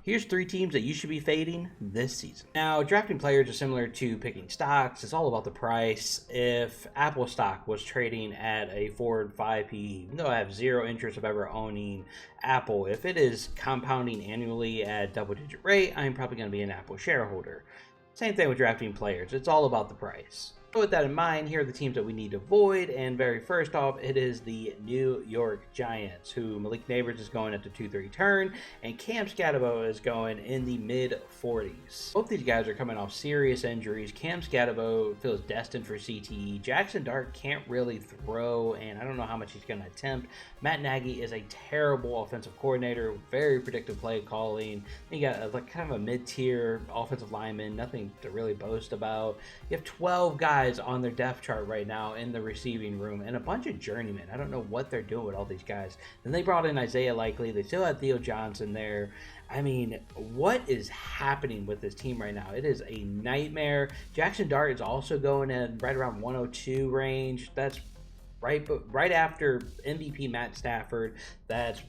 Here's 3 teams that you should be fading this season. Now, drafting players is similar to picking stocks. It's all about the price. If Apple stock was trading at a 4 and 5 PE, even though I have zero interest of ever owning Apple, if it is compounding annually at double-digit rate, I'm probably going to be an Apple shareholder. Same thing with drafting players. It's all about the price. So with that in mind, here are the teams that we need to avoid. And very first off, it is the New York Giants, who Malik Neighbors is going at the 2-3 turn, and Cam Scatabo is going in the mid-40s. Both these guys are coming off serious injuries. Cam Scatabo feels destined for CTE. Jackson Dart can't really throw, and I don't know how much he's going to attempt. Matt Nagy is a terrible offensive coordinator, very predictive play calling. You got like kind of a mid-tier offensive lineman, nothing to really boast about. You have 12 guys on their depth chart right now in the receiving room, and a bunch of journeymen. I don't know what they're doing with all these guys. Then they brought in Isaiah Likely. They still have Theo Johnson there. I mean, what is happening with this team right now? It is a nightmare. Jackson Dart is also going in right around 102 range. That's right after MVP Matt Stafford. That's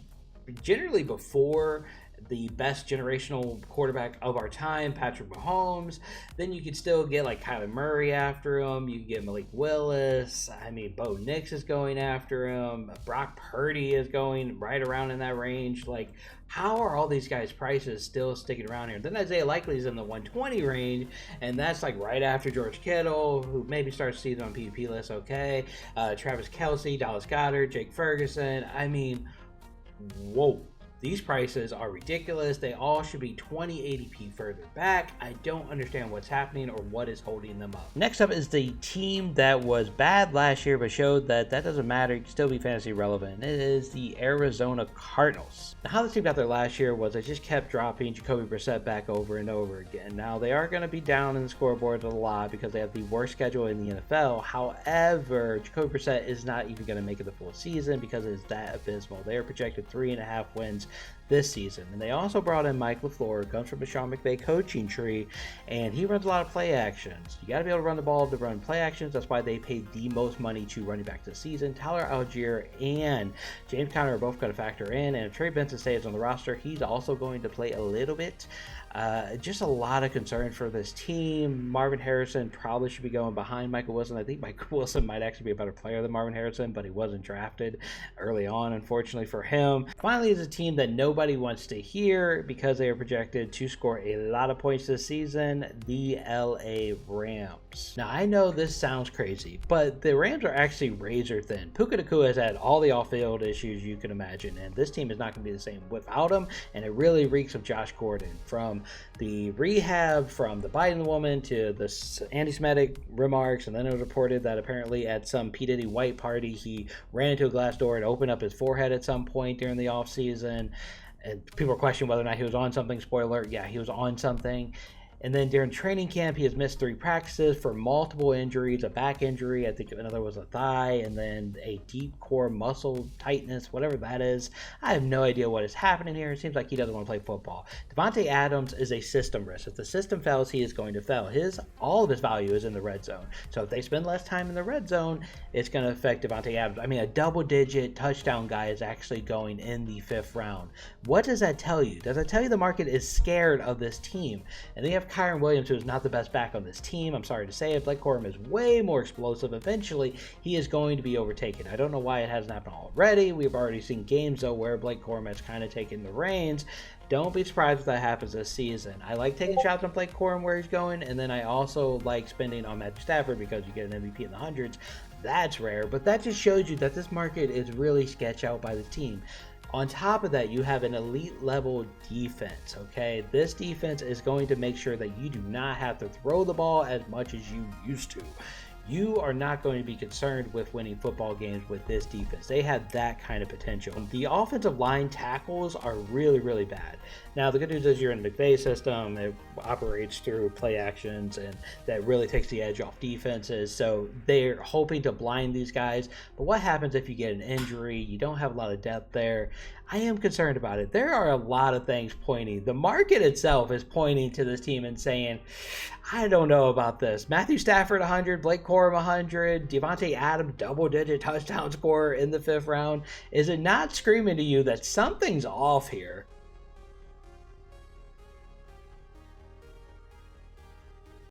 generally before the best generational quarterback of our time, Patrick Mahomes. Then you could still get like Kyler Murray after him. You can get Malik Willis. I mean, Bo Nix is going after him. Brock Purdy is going right around in that range. Like, how are all these guys' prices still sticking around here? Then Isaiah Likely is in the 120 range, and that's like right after George Kittle, who maybe starts season on PvP list. Okay, Travis Kelce, Dallas Goedert, Jake Ferguson. I mean, whoa. These prices are ridiculous. They all should be 2080p further back. I don't understand what's happening or what is holding them up. Next up is the team that was bad last year but showed that doesn't matter. You can still be fantasy relevant. It is the Arizona Cardinals. Now, how this team got there last year was they just kept dropping Jacoby Brissett back over and over again. Now, they are going to be down in the scoreboards a lot because they have the worst schedule in the NFL. However, Jacoby Brissett is not even going to make it the full season because it is that abysmal. They are projected 3.5 wins this season. And they also brought in Mike LaFleur, who comes from the Sean McVay coaching tree, and he runs a lot of play actions. You got to be able to run the ball to run play actions. That's why they paid the most money to running back this season. Tyler Algier and James Conner are both going to factor in, and if Trey Benson stays on the roster, he's also going to play a little bit. Just a lot of concern for this team. Marvin Harrison probably should be going behind Michael Wilson. I think Michael Wilson might actually be a better player than Marvin Harrison, but he wasn't drafted early on, unfortunately for him. Finally, is a team that nobody wants to hear because they are projected to score a lot of points this season, the LA Rams. Now, I know this sounds crazy, but the Rams are actually razor thin. Puka Nacua has had all the off-field issues you can imagine, and this team is not going to be the same without him, and it really reeks of Josh Gordon. From the rehab, from the Biden woman to the anti-Semitic remarks, and then it was reported that apparently at some P. Diddy white party, he ran into a glass door and opened up his forehead at some point during the offseason. And people are questioning whether or not he was on something. Spoiler, yeah, he was on something. And then during training camp, he has missed 3 practices for multiple injuries, a back injury, I think another was a thigh, and then a deep core muscle tightness, whatever that is. I have no idea what is happening here. It seems like he doesn't want to play football. Devontae Adams is a system risk. If the system fails, he is going to fail. All of his value is in the red zone. So if they spend less time in the red zone, it's going to affect Devontae Adams. I mean, a double-digit touchdown guy is actually going in the 5th round. What does that tell you? Does that tell you the market is scared of this team? And they have Kyron Williams, who is not the best back on this team. I'm sorry to say it. Blake Corum is way more explosive. Eventually, he is going to be overtaken. I don't know why it hasn't happened already. We've already seen games, though, where Blake Corum has kind of taken the reins. Don't be surprised if that happens this season. I like taking shots on Blake Corum where he's going, and then I also like spending on Matthew Stafford because you get an MVP in the hundreds. That's rare, but that just shows you that this market is really sketched out by the team. On top of that, you have an elite level defense, okay? This defense is going to make sure that you do not have to throw the ball as much as you used to. You are not going to be concerned with winning football games with this defense. They have that kind of potential. The offensive line tackles are really, really bad. Now, the good news is you're in the McVay system. It operates through play actions, and that really takes the edge off defenses. So they're hoping to blind these guys. But what happens if you get an injury? You don't have a lot of depth there. I am concerned about it. There are a lot of things pointing. The market itself is pointing to this team and saying, I don't know about this. Matthew Stafford 100, Blake Corum 100, Devontae Adams double-digit touchdown scorer in the 5th round. Is it not screaming to you that something's off here?